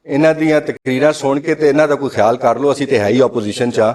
ਇਹਨਾਂ ਦੀਆਂ ਤਕਰੀਰਾਂ ਸੁਣ ਕੇ ਤੇ ਇਹਨਾਂ ਦਾ ਕੋਈ ਖਿਆਲ ਕਰ ਲਓ, ਅਸੀਂ ਤੇ ਹੈ ਹੀ ਆਪੋਜੀਸ਼ਨ 'ਚ ਆ,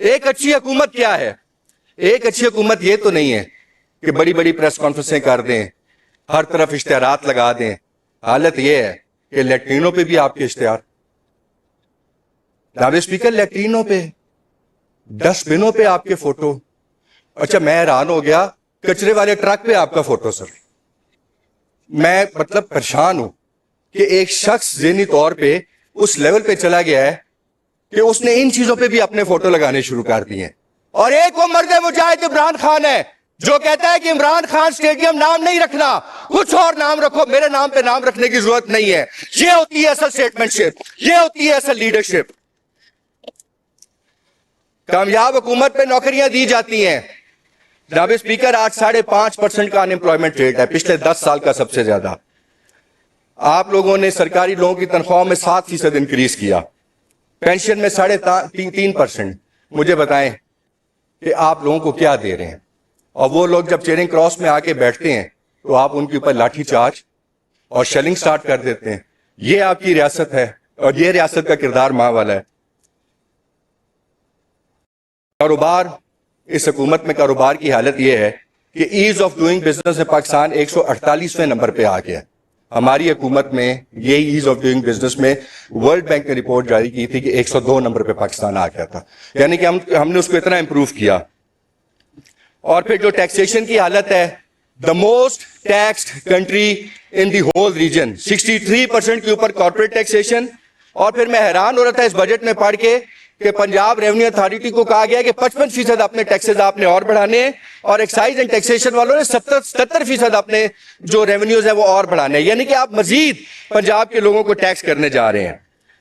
ایک اچھی حکومت کیا ہے؟ ایک اچھی حکومت یہ تو نہیں ہے کہ بڑی بڑی پریس کانفرنسیں کر دیں, ہر طرف اشتہارات لگا دیں. حالت یہ ہے کہ لیٹرینوں پہ بھی آپ کے اشتہار, جناب اسپیکر لیٹرینوں پہ, ڈسٹ بنوں پہ آپ کے فوٹو. اچھا میں حیران ہو گیا, کچرے والے ٹرک پہ آپ کا فوٹو. سر میں مطلب پریشان ہوں کہ ایک شخص ذہنی طور پہ اس لیول پہ چلا گیا ہے کہ اس نے ان چیزوں پہ بھی اپنے فوٹو لگانے شروع کر دیے. اور ایک وہ مرد مجاہد عمران خان ہے جو کہتا ہے کہ عمران خان اسٹیڈیم نام نہیں رکھنا, کچھ اور نام رکھو, میرے نام پہ نام رکھنے کی ضرورت نہیں ہے. یہ ہوتی ہے اصل اسٹیٹمنٹ شپ, یہ ہوتی ہے اصل لیڈرشپ. کامیاب حکومت پہ نوکریاں دی جاتی ہیں. جناب اسپیکر آج 5.5% کا ان ایمپلائمنٹ ریٹ ہے, پچھلے 10 سال کا سب سے زیادہ. آپ لوگوں نے سرکاری لوگوں کی تنخواہوں میں 7% انکریز کیا, پینشن میں 3.5%. مجھے بتائیں کہ آپ لوگوں کو کیا دے رہے ہیں؟ اور وہ لوگ جب چیئرنگ کراس میں آ کے بیٹھتے ہیں تو آپ ان کے اوپر لاٹھی چارج اور شیلنگ سٹارٹ کر دیتے ہیں. یہ آپ کی ریاست ہے اور یہ ریاست کا کردار ماں والا ہے. کاروبار, اس حکومت میں کاروبار کی حالت یہ ہے کہ ایز آف ڈوئنگ بزنس میں پاکستان 148ویں نمبر پہ آ گیا. ہماری حکومت میں یہ ایز آف ڈوئنگ بزنس میں ورلڈ بینک نے رپورٹ جاری کی تھی کہ 102 نمبر پہ پاکستان آ گیا تھا, یعنی کہ ہم نے اس کو اتنا امپروو کیا. اور پھر جو ٹیکسیشن کی حالت ہے, the most taxed country in the whole region, 63% کے اوپر کارپوریٹ ٹیکسیشن. اور پھر میں حیران ہو رہا تھا اس بجٹ میں پڑھ کے کہ پنجاب ریونیو اتھارٹی کو کہا گیا کہ 55% اپنے ٹیکسز آپ نے اور بڑھانے ہیں, اور ایکسائز اینڈ ٹیکسیشن والوں نے 77% اپنے جو ریونیوز ہیں وہ اور بڑھانے ہیں. یعنی کہ آپ مزید پنجاب کے لوگوں کو ٹیکس کرنے جا رہے ہیں.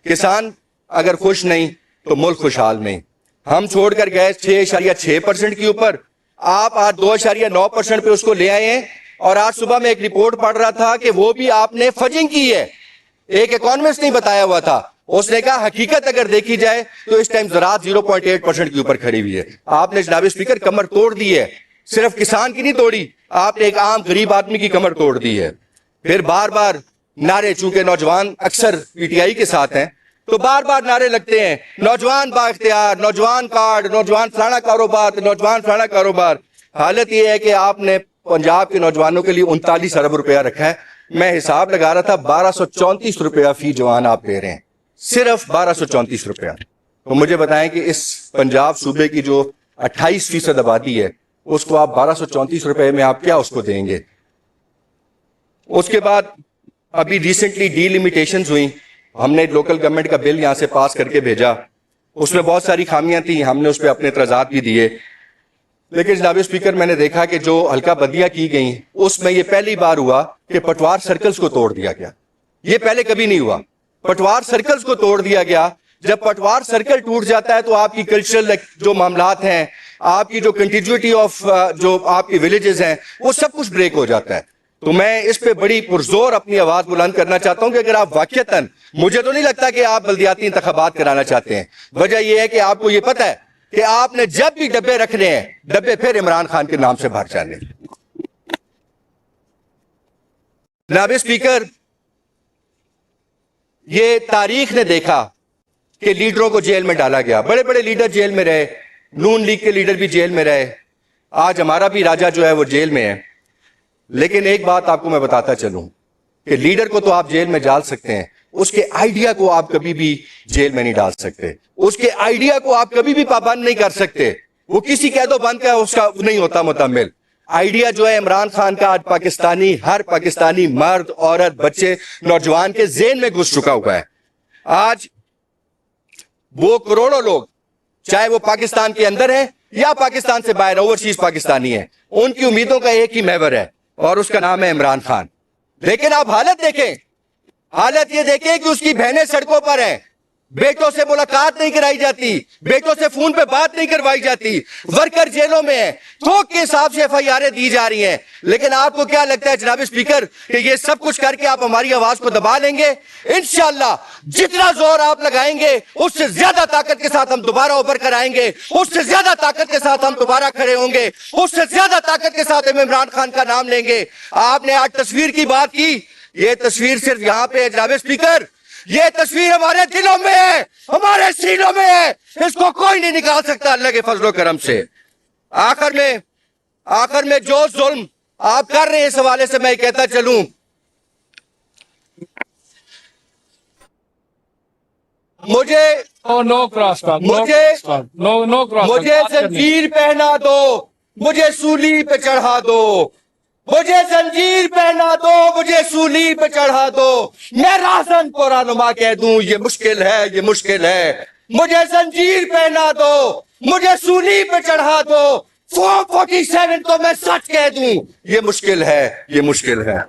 کسان اگر خوش نہیں تو ملک خوشحال نہیں. ہم چھوڑ کر گئے 6.6% کے اوپر, آپ آج 2.9% پہ اس کو لے آئے ہیں. اور آج صبح میں ایک رپورٹ پڑھ رہا تھا کہ وہ بھی آپ نے فجنگ کی ہے. ایک اکانومسٹ نہیں بتایا ہوا تھا, اس نے کہا حقیقت اگر دیکھی جائے تو اس ٹائم زراعت 0.8% کے اوپر کھڑی ہوئی ہے. آپ نے جناب اسپیکر کمر توڑ دی ہے, صرف کسان کی نہیں توڑی, آپ نے ایک عام غریب آدمی کی کمر توڑ دی ہے. پھر بار بار نعرے, چونکہ نوجوان اکثر پی ٹی آئی کے ساتھ ہیں تو بار بار نعرے لگتے ہیں, نوجوان با اختیار, نوجوان کارڈ, نوجوان فلانا کاروبار, نوجوان فلانا کاروبار. حالت یہ ہے کہ آپ نے پنجاب کے نوجوانوں کے لیے 39 ارب روپیہ رکھا ہے. میں حساب لگا رہا تھا 1234 روپیہ فی جوان آپ دے رہے ہیں, صرف 1234 روپیہ. تو مجھے بتائیں کہ اس پنجاب صوبے کی جو 28% آبادی ہے اس کو آپ 1234 روپے میں آپ کیا اس کو دیں گے؟ اس کے بعد ابھی ریسنٹلی ڈی لیمیٹیشنز ہوئیں, ہم نے لوکل گورنمنٹ کا بل یہاں سے پاس کر کے بھیجا, اس میں بہت ساری خامیاں تھیں, ہم نے اس پہ اپنے اعتراضات بھی دیے. لیکن جناب اسپیکر میں نے دیکھا کہ جو حلقہ بندیاں کی گئیں اس میں یہ پہلی بار ہوا کہ پٹوار سرکلز کو توڑ دیا گیا. یہ پہلے کبھی نہیں ہوا, پٹوار سرکلز کو توڑ دیا گیا. جب پٹوار سرکل ٹوٹ جاتا ہے تو آپ کی کلچرل جو معاملات ہیں, آپ کی جو کنٹیجوٹی آف جو آپ کی ولیجز ہیں, وہ سب کچھ بریک ہو جاتا ہے. تو میں اس پہ بڑی پرزور اپنی آواز بلند کرنا چاہتا ہوں کہ اگر آپ واقعتاً, مجھے تو نہیں لگتا کہ آپ بلدیاتی انتخابات کرانا چاہتے ہیں, وجہ یہ ہے کہ آپ کو یہ پتہ ہے کہ آپ نے جب بھی ڈبے رکھنے ہیں, ڈبے پھر عمران خان کے نام سے بھر جانے. جناب اسپیکر, یہ تاریخ نے دیکھا کہ لیڈروں کو جیل میں ڈالا گیا, بڑے بڑے لیڈر جیل میں رہے, نون لیگ کے لیڈر بھی جیل میں رہے, آج ہمارا بھی راجہ جو ہے وہ جیل میں ہے. لیکن ایک بات آپ کو میں بتاتا چلوں کہ لیڈر کو تو آپ جیل میں ڈال سکتے ہیں, اس کے آئیڈیا کو آپ کبھی بھی جیل میں نہیں ڈال سکتے, اس کے آئیڈیا کو آپ کبھی بھی پابند نہیں کر سکتے. وہ کسی قید و بند کا اس کا نہیں ہوتا متعمل. آئیڈیا جو ہے عمران خان کا آج پاکستانی, ہر پاکستانی مرد, عورت, بچے, نوجوان کے ذہن میں گھس چکا ہوا ہے. آج وہ کروڑوں لوگ, چاہے وہ پاکستان کے اندر ہیں یا پاکستان سے باہر اوورسیز پاکستانی ہیں, ان کی امیدوں کا ایک ہی محور ہے اور اس کا نام ہے عمران خان. لیکن آپ حالت دیکھیں, حالت یہ دیکھیں کہ اس کی بہنیں سڑکوں پر ہیں, بیٹوں سے ملاقات نہیں کرائی جاتی, بیٹوں سے فون پہ بات نہیں کروائی جاتی, ورکر جیلوں میں ہیں, تھوک کے حساب سے FIR دی جا رہی ہیں. لیکن آپ کو کیا لگتا ہے جناب اسپیکر کہ یہ سب کچھ کر کے آپ ہماری آواز کو دبا لیں گے؟ انشاءاللہ جتنا زور آپ لگائیں گے اس سے زیادہ طاقت کے ساتھ ہم دوبارہ ابھر کر آئیں گے, اس سے زیادہ طاقت کے ساتھ ہم دوبارہ کھڑے ہوں گے, اس سے زیادہ طاقت کے ساتھ ہم عمران خان کا نام لیں گے. آپ نے آج تصویر کی بات کی, یہ تصویر صرف یہاں پہ ہے جناب اسپیکر, یہ تصویر ہمارے دلوں میں ہے, ہمارے سینوں میں ہے, اس کو کوئی نہیں نکال سکتا اللہ کے فضل و کرم سے. آخر میں جو ظلم آپ کر رہے ہیں اس حوالے سے میں کہتا چلوں, مجھے زنجیر پہنا دو, مجھے سولی پہ چڑھا دو, مجھے زنجیر پہنا دو, مجھے سولی پہ چڑھا دو, میں راہزن کو رہنما کہہ دوں یہ مشکل ہے, یہ مشکل ہے. مجھے زنجیر پہنا دو, مجھے سولی پہ چڑھا دو, 447 تو میں سچ کہہ دوں یہ مشکل ہے, یہ مشکل ہے.